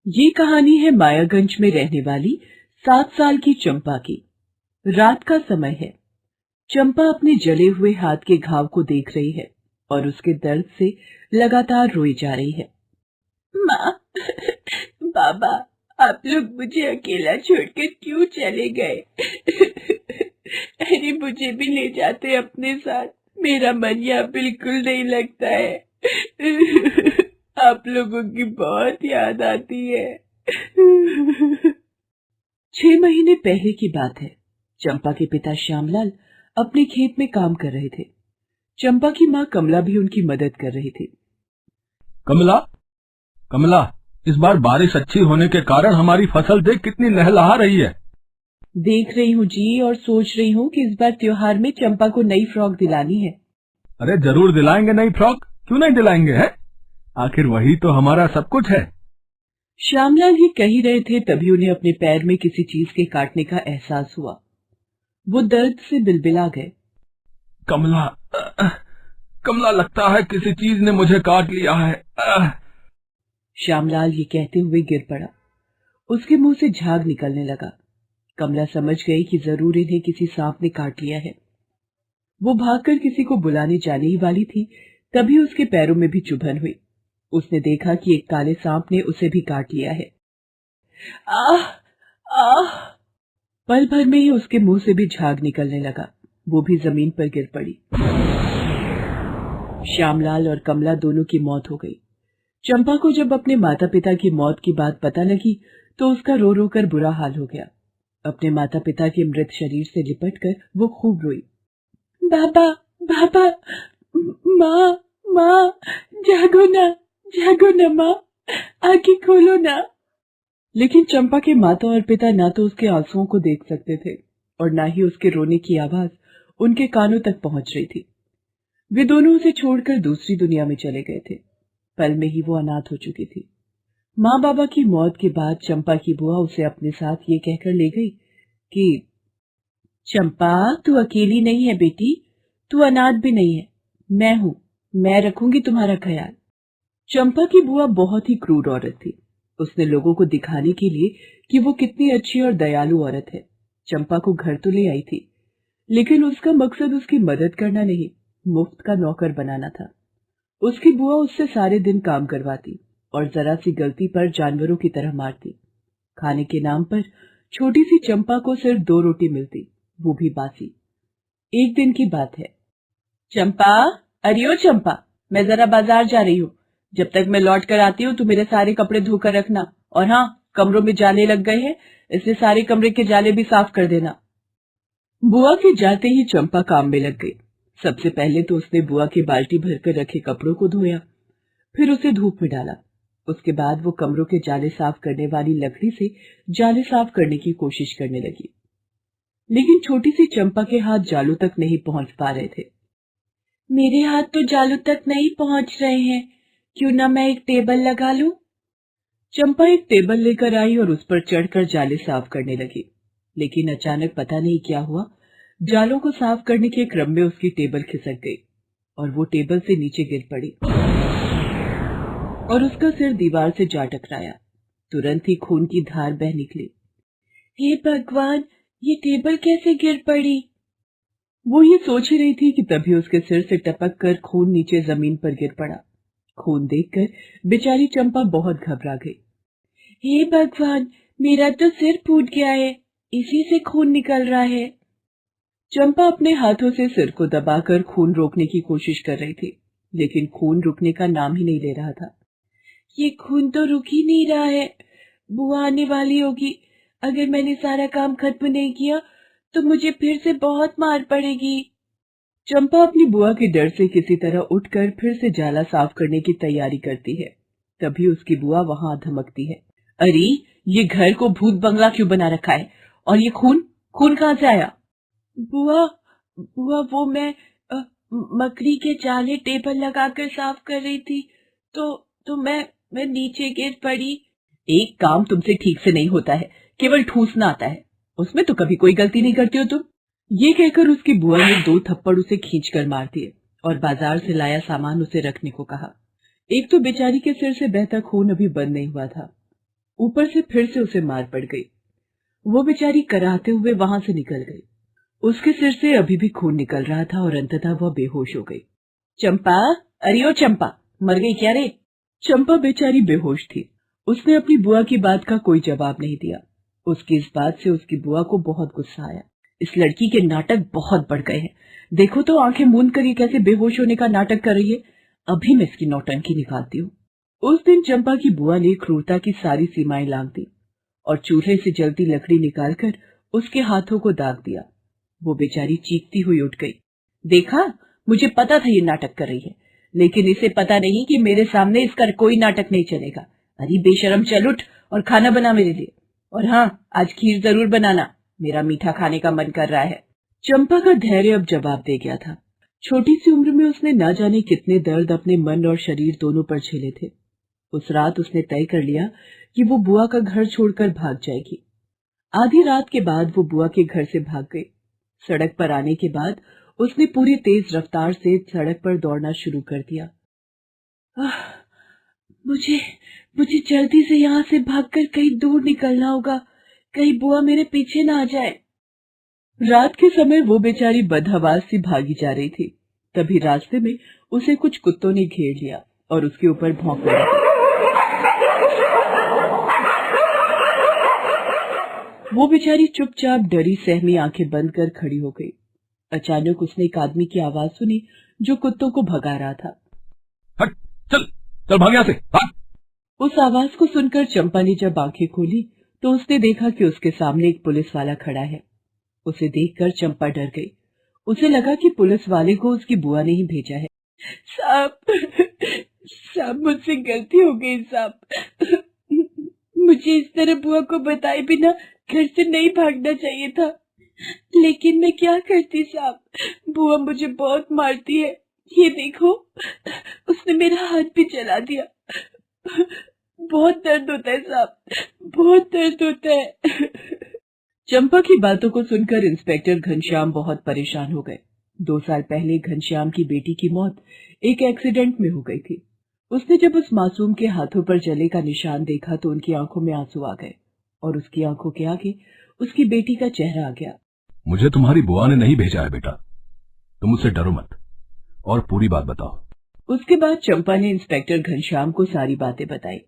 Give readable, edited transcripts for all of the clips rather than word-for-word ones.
ये कहानी है मायागंज में रहने वाली 7 साल की चंपा की। रात का समय है। चंपा अपने जले हुए हाथ के घाव को देख रही है और उसके दर्द से लगातार रोई जा रही है। माँ, बाबा, आप लोग मुझे अकेला छोड़कर क्यों चले गए? अरे मुझे भी ले जाते अपने साथ, मेरा मन यहाँ बिल्कुल नहीं लगता है। आप लोगों की बहुत याद आती है। 6 महीने पहले की बात है। चंपा के पिता श्यामलाल अपने खेत में काम कर रहे थे। चंपा की माँ कमला भी उनकी मदद कर रही थी। कमला, कमला, इस बार बारिश अच्छी होने के कारण हमारी फसल देख कितनी लहलहा रही है। देख रही हूँ जी, और सोच रही हूँ कि इस बार त्योहार में चंपा को नई फ्रॉक दिलानी है। अरे जरूर दिलाएंगे नई फ्रॉक, क्यों नहीं दिलाएंगे है? आखिर वही तो हमारा सब कुछ है। श्यामलाल ये कह ही रहे थे, तभी उन्हें अपने पैर में किसी चीज के काटने का एहसास हुआ। वो दर्द से बिलबिला गए। कमला, कमला, लगता है किसी चीज ने मुझे काट लिया है। श्यामलाल ये कहते हुए गिर पड़ा। उसके मुंह से झाग निकलने लगा। कमला समझ गई कि जरूर इन्हें किसी सांप ने काट लिया है। वो भागकर किसी को बुलाने जाने ही वाली थी, तभी उसके पैरों में भी चुभन हुई। उसने देखा कि एक काले सांप ने उसे भी काट लिया है। आह, आह! पल भर में ही उसके मुंह से भी झाग निकलने लगा। वो भी जमीन पर गिर पड़ी। श्यामलाल और कमला दोनों की मौत हो गई। चंपा को जब अपने माता पिता की मौत की बात पता लगी तो उसका रो रो कर बुरा हाल हो गया। अपने माता पिता के मृत शरीर से लिपटकर वो खूब रोई। बाबा, बाबा, माँ, माँ, जागो ना माँ, आंखें खोलो ना। लेकिन चंपा के माता और पिता ना तो उसके आंसुओं को देख सकते थे और ना ही उसके रोने की आवाज उनके कानों तक पहुंच रही थी। वे दोनों उसे छोड़कर दूसरी दुनिया में चले गए थे। पल में ही वो अनाथ हो चुकी थी। माँ बाबा की मौत के बाद चंपा की बुआ उसे अपने साथ ये कहकर ले गई कि चंपा, तू अकेली नहीं है बेटी, तू अनाथ भी नहीं है, मैं हूँ, मैं रखूंगी तुम्हारा ख्याल। चंपा की बुआ बहुत ही क्रूर औरत थी। उसने लोगों को दिखाने के लिए कि वो कितनी अच्छी और दयालु औरत है, चंपा को घर तो ले आई थी, लेकिन उसका मकसद उसकी मदद करना नहीं, मुफ्त का नौकर बनाना था। उसकी बुआ उससे सारे दिन काम करवाती और जरा सी गलती पर जानवरों की तरह मारती। खाने के नाम पर छोटी सी चंपा को सिर्फ 2 रोटी मिलती, वो भी बासी। एक दिन की बात है। चंपा, अरे ओ चंपा, मैं जरा बाजार जा रही हूँ। जब तक मैं लौट कर आती हूँ तो मेरे सारे कपड़े धोकर रखना, और हाँ, कमरों में जाले लग गए हैं, इसलिए सारे कमरे के जाले भी साफ कर देना। बुआ के जाते ही चंपा काम में लग गई। सबसे पहले तो उसने बुआ की बाल्टी भरकर रखे कपड़ों को धोया, फिर उसे धूप में डाला। उसके बाद वो कमरों के जाले साफ करने वाली लकड़ी से जाले साफ करने की कोशिश करने लगी, लेकिन छोटी सी चंपा के हाथ जालों तक नहीं पहुंच पा रहे थे। मेरे हाथ तो जालों तक नहीं पहुंच रहे हैं, क्यों ना मैं एक टेबल लगा लूं? चंपा एक टेबल लेकर आई और उस पर चढ़कर जाले साफ करने लगी, लेकिन अचानक पता नहीं क्या हुआ, जालों को साफ करने के क्रम में उसकी टेबल खिसक गई और वो टेबल से नीचे गिर पड़ी और उसका सिर दीवार से जा टकराया। तुरंत ही खून की धार बह निकली। हे भगवान, ये टेबल कैसे गिर पड़ी? वो ये सोच ही रही थी कि तभी उसके सिर से टपक कर खून नीचे जमीन पर गिर पड़ा। खून देखकर बेचारी चंपा बहुत घबरा गई। हे भगवान, मेरा तो सिर फूट गया है, इसी से खून निकल रहा है। चंपा अपने हाथों से सिर को दबाकर खून रोकने की कोशिश कर रही थी, लेकिन खून रुकने का नाम ही नहीं ले रहा था। ये खून तो रुक ही नहीं रहा है। बुआ आने वाली होगी, अगर मैंने सारा काम खत्म नहीं किया तो मुझे फिर से बहुत मार पड़ेगी। चंपा अपनी बुआ के डर से किसी तरह उठकर फिर से जाला साफ करने की तैयारी करती है। तभी उसकी बुआ वहां धमकती है। अरे, ये घर को भूत बंगला क्यों बना रखा है? और ये खून खून कहाँ से आया? बुआ, बुआ, वो मैं मकड़ी के जाले टेबल लगाकर साफ कर रही थी, तो मैं नीचे गिर पड़ी। एक काम तुमसे ठीक से नहीं होता है, केवल ठूसना आता है, उसमें तो कभी कोई गलती नहीं करती हो तुम। ये कहकर उसकी बुआ ने 2 थप्पड़ उसे खींचकर मार दिए और बाजार से लाया सामान उसे रखने को कहा। एक तो बेचारी के सिर से बहता खून अभी बंद नहीं हुआ था, ऊपर से फिर से उसे मार पड़ गई। वो बेचारी कराहते हुए वहां से निकल गई। उसके सिर से अभी भी खून निकल रहा था और अंततः वह बेहोश हो गई। चंपा, अरे ओ चंपा, मर गई क्या रे? चंपा बेचारी बेहोश थी। उसने अपनी बुआ की बात का कोई जवाब नहीं दिया। उसकी इस बात से उसकी बुआ को बहुत गुस्सा आया। इस लड़की के नाटक बहुत बढ़ गए हैं। देखो तो आंखें मूंद कर ये कैसे बेहोश होने का नाटक कर रही है। अभी मैं इसकी नौटंकी निकालती हूँ। उस दिन चंपा की बुआ ने क्रूरता की सारी सीमाएं लांघ दी और चूल्हे से जलती लकड़ी निकालकर उसके हाथों को दाग दिया। वो बेचारी चीखती हुई उठ गई। देखा, मुझे पता था ये नाटक कर रही है, लेकिन इसे पता नहीं कि मेरे सामने इसका कोई नाटक नहीं चलेगा। अरे बेशरम, चल उठ और खाना बना मेरे लिए। और हाँ, आज खीर जरूर बनाना, मेरा मीठा खाने का मन कर रहा है। चंपा का धैर्य अब जवाब दे गया था। छोटी सी उम्र में उसने न जाने कितने दर्द अपने मन और शरीर दोनों पर झेले थे। उस रात उसने तय कर लिया कि वो बुआ का घर छोड़कर भाग जाएगी। आधी रात के बाद वो बुआ के घर से भाग गई। सड़क पर आने के बाद उसने पूरी तेज रफ्तार से सड़क पर दौड़ना शुरू कर दिया। मुझे मुझे जल्दी से यहाँ से भागकर कहीं दूर निकलना होगा, कहीं बुआ मेरे पीछे ना आ जाए। रात के समय वो बेचारी बदहवास सी भागी जा रही थी। तभी रास्ते में उसे कुछ कुत्तों ने घेर लिया और उसके ऊपर भौंकने लगे। वो बेचारी चुपचाप डरी सहमी आंखें बंद कर खड़ी हो गई। अचानक उसने एक आदमी की आवाज सुनी जो कुत्तों को भगा रहा था। हट, चल चल भाग यहाँ से, भाग। उस आवाज को सुनकर चंपा ने जब आंखें खोली तो उसने देखा कि उसके सामने एक पुलिस वाला खड़ा है। उसे देखकर चंपा डर गई। उसे लगा कि पुलिस वाले को उसकी बुआ ने ही भेजा है। साहब, साहब मुझसे गलती हो गई साहब। मुझे इस तरह बुआ को बताए बिना घर से नहीं भागना चाहिए था, लेकिन मैं क्या करती साहब, बुआ मुझे बहुत मारती है। ये देखो, उसने मेरा हाथ भी जला दिया। बहुत दर्द होता है साहब, बहुत दर्द होता है। चंपा की बातों को सुनकर इंस्पेक्टर घनश्याम बहुत परेशान हो गए। 2 साल पहले घनश्याम की बेटी की मौत एक एक्सीडेंट में हो गई थी। उसने जब उस मासूम के हाथों पर जले का निशान देखा तो उनकी आंखों में आंसू आ गए और उसकी आंखों के आगे उसकी बेटी का चेहरा आ गया। मुझे तुम्हारी बुआ ने नहीं भेजा है बेटा, तुम मुझसे डरो मत और पूरी बात बताओ। उसके बाद चंपा ने इंस्पेक्टर घनश्याम को सारी बातें बताई।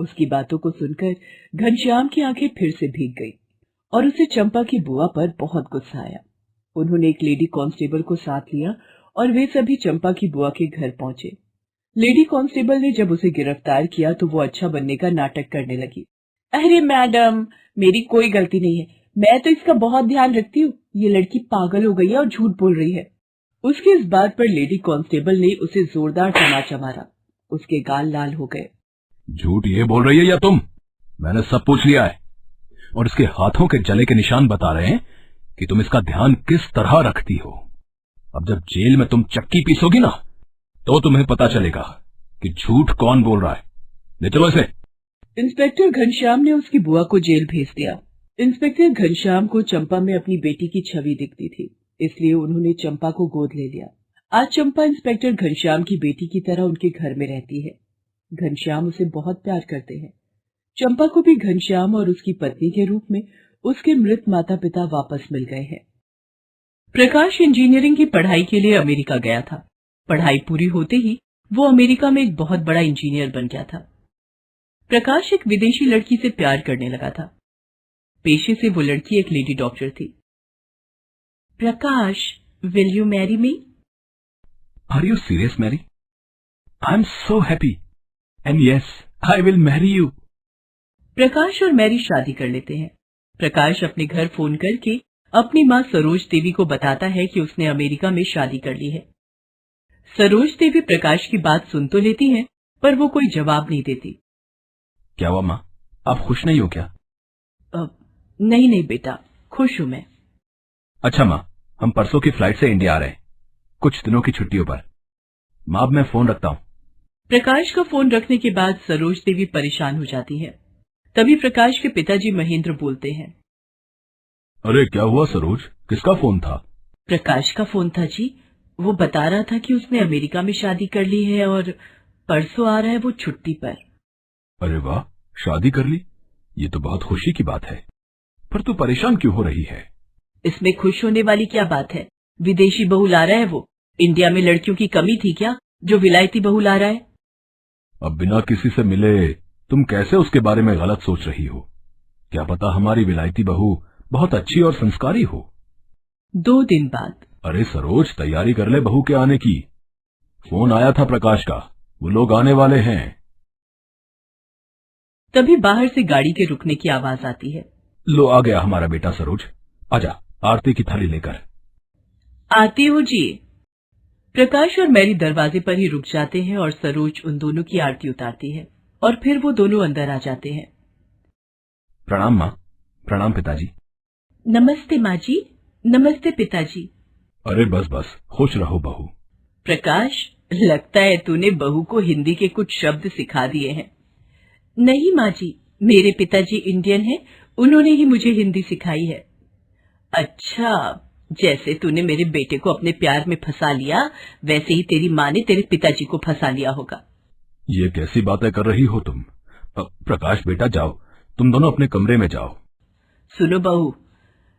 उसकी बातों को सुनकर घनश्याम की आंखें फिर से भीग गई और उसे चंपा की बुआ पर बहुत गुस्सा आया। उन्होंने एक लेडी कांस्टेबल को साथ लिया और वे सभी चंपा की बुआ के घर पहुंचे। लेडी कांस्टेबल ने जब उसे गिरफ्तार किया तो वो अच्छा बनने का नाटक करने लगी। अरे मैडम, मेरी कोई गलती नहीं है, मैं तो इसका बहुत ध्यान रखती हूँ। ये लड़की पागल हो गई है और झूठ बोल रही है। उसकी इस बात पर लेडी कांस्टेबल ने उसे जोरदार तमाचा मारा। उसके गाल लाल हो गए। झूठ ये बोल रही है या तुम? मैंने सब पूछ लिया है और इसके हाथों के जले के निशान बता रहे हैं कि तुम इसका ध्यान किस तरह रखती हो। अब जब जेल में तुम चक्की पीसोगी ना तो तुम्हें पता चलेगा कि झूठ कौन बोल रहा है। ले चलो इसे। इंस्पेक्टर घनश्याम ने उसकी बुआ को जेल भेज दिया। इंस्पेक्टर घनश्याम को चंपा में अपनी बेटी की छवि दिखती थी, इसलिए उन्होंने चंपा को गोद ले लिया। आज चंपा इंस्पेक्टर घनश्याम की बेटी की तरह उनके घर में रहती है। घनश्याम उसे बहुत प्यार करते हैं। चंपा को भी घनश्याम और उसकी पत्नी के रूप में उसके मृत माता पिता वापस मिल गए हैं। प्रकाश इंजीनियरिंग की पढ़ाई के लिए अमेरिका गया था। पढ़ाई पूरी होते ही वो अमेरिका में एक बहुत बड़ा इंजीनियर बन गया था। प्रकाश एक विदेशी लड़की से प्यार करने लगा था। पेशे से वो लड़की एक लेडी डॉक्टर थी। Prakash, will you marry me? Are you serious Mary? I am so happy and yes I will marry you. Prakash और मैरी शादी कर लेते हैं। प्रकाश अपने घर फोन करके अपनी माँ सरोज देवी को बताता है कि उसने अमेरिका में शादी कर ली है। सरोज देवी प्रकाश की बात सुन तो लेती है, पर वो कोई जवाब नहीं देती। क्या हुआ माँ, आप खुश नहीं हो क्या? नहीं बेटा, खुश हूं मैं। अच्छा माँ, हम परसों की फ्लाइट से इंडिया आ रहे हैं, कुछ दिनों की छुट्टियों पर। माँ अब मैं फोन रखता हूँ। प्रकाश का फोन रखने के बाद सरोज देवी परेशान हो जाती है। तभी प्रकाश के पिताजी महेंद्र बोलते हैं। अरे क्या हुआ सरोज, किसका फोन था? प्रकाश का फोन था जी। वो बता रहा था कि उसने अमेरिका में शादी कर ली है और परसों आ रहा है वो छुट्टी पर। अरे वाह, शादी कर ली? ये तो बहुत खुशी की बात है, पर तू परेशान क्यों हो रही है? इसमें खुश होने वाली क्या बात है? विदेशी बहू ला रहा है वो। इंडिया में लड़कियों की कमी थी क्या जो विलायती बहू ला रहा है? अब बिना किसी से मिले तुम कैसे उसके बारे में गलत सोच रही हो? क्या पता हमारी विलायती बहू बहुत अच्छी और संस्कारी हो। 2 दिन बाद। अरे सरोज, तैयारी कर ले बहू के आने की। फोन आया था प्रकाश का, वो लोग आने वाले हैं। तभी बाहर से गाड़ी के रुकने की आवाज आती है। लो आ गया हमारा बेटा सरोज, आजा आरती की थाली लेकर। आती हूँ जी। प्रकाश और मैरी दरवाजे पर ही रुक जाते हैं और सरोज उन दोनों की आरती उतारती है और फिर वो दोनों अंदर आ जाते हैं। प्रणाम माँ। प्रणाम पिताजी। नमस्ते माँ जी। नमस्ते पिताजी। अरे बस बस, खुश रहो बहू। प्रकाश, लगता है तूने बहू को हिंदी के कुछ शब्द सिखा दिए हैं। नहीं माँ जी, मेरे पिताजी इंडियन हैं, उन्होंने ही मुझे हिंदी सिखाई है। अच्छा, जैसे तूने मेरे बेटे को अपने प्यार में फंसा लिया, वैसे ही तेरी माँ ने तेरे पिताजी को फंसा लिया होगा। ये कैसी बातें कर रही हो तुम? प्रकाश बेटा जाओ, तुम दोनों अपने कमरे में जाओ। सुनो बहू,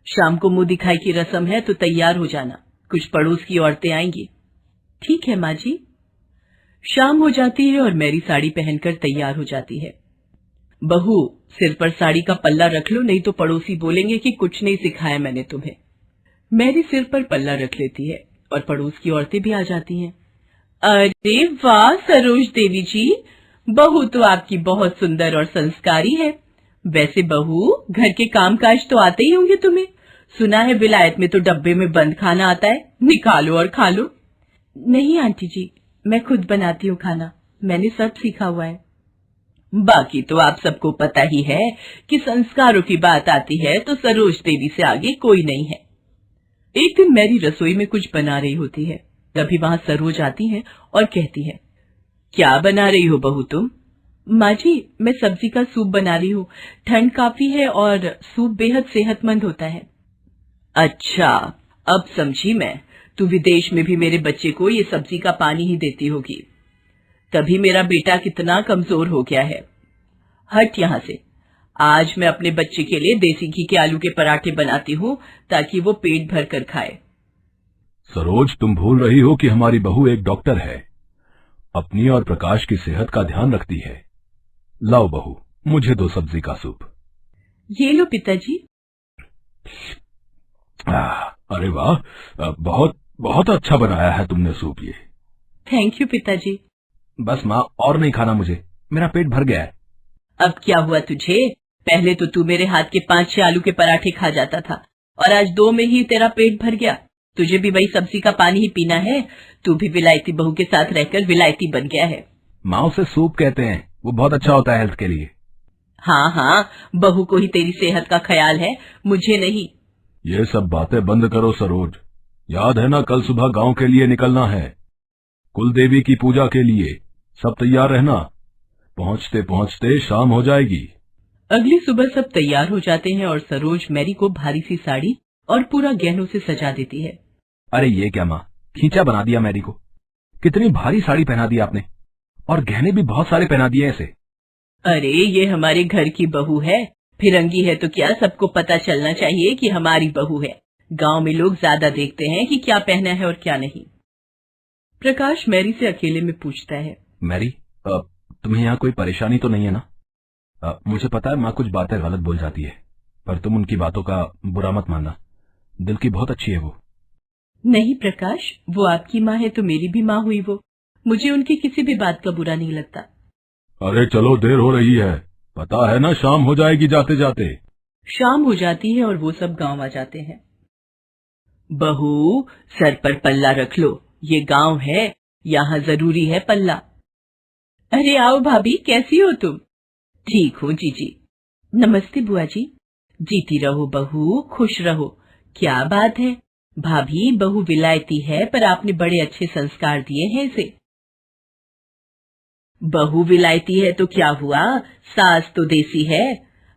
शाम को मुंह दिखाई की रस्म है तो तैयार हो जाना, कुछ पड़ोस की औरतें आएंगी। ठीक है माँ जी। शाम हो जाती है और मैरी साड़ी पहनकर तैयार हो जाती है। बहू, सिर पर साड़ी का पल्ला रख लो, नहीं तो पड़ोसी बोलेंगे कि कुछ नहीं सिखाया मैंने तुम्हें। मैरी सिर पर पल्ला रख लेती है और पड़ोस की औरतें भी आ जाती हैं। अरे वाह सरोज देवी जी, बहू तो आपकी बहुत सुंदर और संस्कारी है। वैसे बहू, घर के कामकाज तो आते ही होंगे तुम्हें। सुना है विलायत में तो डब्बे में बंद खाना आता है, निकालो और खा लो। नहीं आंटी जी, मैं खुद बनाती हूँ खाना, मैंने सब सीखा हुआ है। बाकी तो आप सबको पता ही है कि संस्कारों की बात आती है तो सरोज देवी से आगे कोई नहीं है। एक दिन मैरी रसोई में कुछ बना रही होती है, तभी वहां सरोज आती है और कहती है, क्या बना रही हो बहू तुम? माँ जी, मैं सब्जी का सूप बना रही हूँ, ठंड काफी है और सूप बेहद सेहतमंद होता है। अच्छा, अब समझी मैं, तू विदेश में भी मेरे बच्चे को ये सब्जी का पानी ही देती होगी, तभी मेरा बेटा कितना कमजोर हो गया है। हट यहाँ से, आज मैं अपने बच्चे के लिए देसी घी के आलू के पराठे बनाती हूँ ताकि वो पेट भर कर खाए। सरोज, तुम भूल रही हो कि हमारी बहू एक डॉक्टर है, अपनी और प्रकाश की सेहत का ध्यान रखती है। लाओ बहू, मुझे दो सब्जी का सूप। ये लो पिताजी। अरे वाह, बहुत बहुत अच्छा बनाया है तुमने सूप ये। थैंक यू पिताजी। बस माँ, और नहीं खाना मुझे, मेरा पेट भर गया है। अब क्या हुआ तुझे? पहले तो तू मेरे हाथ के 5-6 आलू के पराठे खा जाता था और आज 2 में ही तेरा पेट भर गया। तुझे भी वही सब्जी का पानी ही पीना है। तू भी विलायती बहू के साथ रहकर विलायती बन गया है। माँ, उसे सूप कहते हैं, वो बहुत अच्छा होता है हेल्थ के लिए। हाँ हाँ, बहू को ही तेरी सेहत का ख्याल है, मुझे नहीं। ये सब बातें बंद करो सरोज, याद है ना कल सुबह गांव के लिए निकलना है, कुल देवी की पूजा के लिए। सब तैयार रहना, पहुंचते पहुंचते शाम हो जाएगी। अगली सुबह सब तैयार हो जाते हैं और सरोज मैरी को भारी सी साड़ी और पूरा गहनों से सजा देती है। अरे ये क्या माँ, खींचा बना दिया मैरी को, कितनी भारी साड़ी पहना दी आपने, और गहने भी बहुत सारे पहना दिए ऐसे। अरे ये हमारे घर की बहू है, फिरंगी है तो क्या, सबको पता चलना चाहिए कि हमारी बहू है। गांव में लोग ज्यादा देखते हैं कि क्या पहना है और क्या नहीं। प्रकाश मैरी से अकेले में पूछता है, मैरी, तुम्हें यहाँ कोई परेशानी तो नहीं है ना? मुझे पता है माँ कुछ बातें गलत बोल जाती है, पर तुम उनकी बातों का बुरा मत मानना, दिल की बहुत अच्छी है वो। नहीं प्रकाश, वो आपकी माँ है तो मेरी भी माँ हुई वो, मुझे उनकी किसी भी बात का बुरा नहीं लगता। अरे चलो, देर हो रही है, पता है ना शाम हो जाएगी जाते जाते। शाम हो जाती है और वो सब गांव आ जाते हैं। बहू, सर पर पल्ला रख लो, ये गांव है, यहाँ जरूरी है पल्ला। अरे आओ भाभी, कैसी हो तुम? ठीक हूँ जीजी। नमस्ते बुआ जी। जीती रहो बहू, खुश रहो। क्या बात है भाभी, बहू विलायती है पर आपने बड़े अच्छे संस्कार दिए हैं इसे। बहू विलायती है तो क्या हुआ, सास तो देसी है,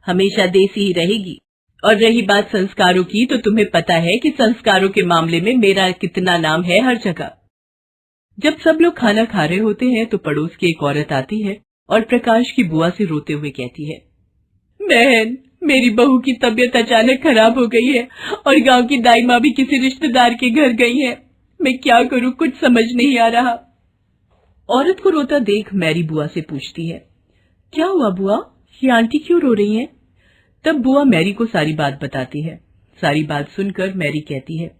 हमेशा देसी ही रहेगी। और रही बात संस्कारों की, तो तुम्हें पता है कि संस्कारों के मामले में मेरा कितना नाम है हर जगह। जब सब लोग खाना खा रहे होते हैं तो पड़ोस की एक औरत आती है और प्रकाश की बुआ से रोते हुए कहती है, बहन, मेरी बहू की तबीयत अचानक खराब हो गई है और गांव की दाई माँ भी किसी रिश्तेदार के घर गई है। मैं क्या करूं, कुछ समझ नहीं आ रहा। औरत को रोता देख मैरी बुआ से पूछती है, क्या हुआ बुआ, ये आंटी क्यों रो रही हैं? तब बुआ मैरी को सारी बात बताती है। सारी बात सुनकर मैरी कहती है,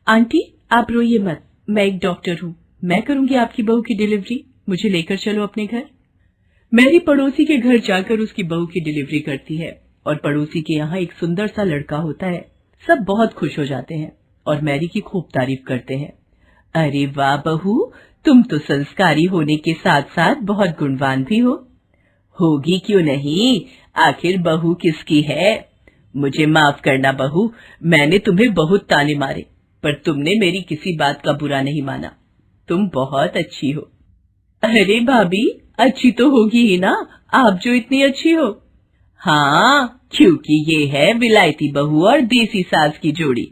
आंटी आप रोइए मत, मैं एक डॉक्टर हूँ, मैं करूंगी आपकी बहू की डिलीवरी, मुझे लेकर चलो अपने घर। मैरी पड़ोसी के घर जाकर उसकी बहू की डिलीवरी करती है और पड़ोसी के यहाँ एक सुंदर सा लड़का होता है। सब बहुत खुश हो जाते हैं और मैरी की खूब तारीफ करते हैं। अरे वाह बहू, तुम तो संस्कारी होने के साथ साथ बहुत गुणवान भी हो। होगी क्यों नहीं, आखिर बहू किसकी है। मुझे माफ करना बहू, मैंने तुम्हें बहुत ताने मारे, पर तुमने मेरी किसी बात का बुरा नहीं माना। तुम बहुत अच्छी हो। अरे भाभी, अच्छी तो होगी ही ना, आप जो इतनी अच्छी हो। हाँ, क्योंकि ये है विलायती बहू और देसी सास की जोड़ी।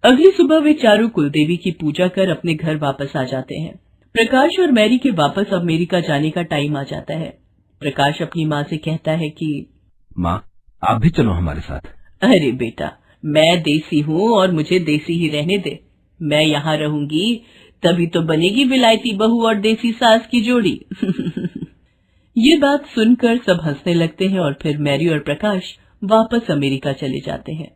अगली सुबह वे चारों कुलदेवी की पूजा कर अपने घर वापस आ जाते हैं। प्रकाश और मैरी के वापस अमेरिका जाने का टाइम आ जाता है। प्रकाश अपनी माँ से कहता है कि माँ, आप भी चलो हमारे साथ। अरे बेटा, मैं देसी हूँ और मुझे देसी ही रहने दे। मैं यहाँ रहूंगी तभी तो बनेगी विलायती बहू और देसी सास की जोड़ी। ये बात सुनकर सब हंसने लगते हैं और फिर मैरी और प्रकाश वापस अमेरिका चले जाते हैं।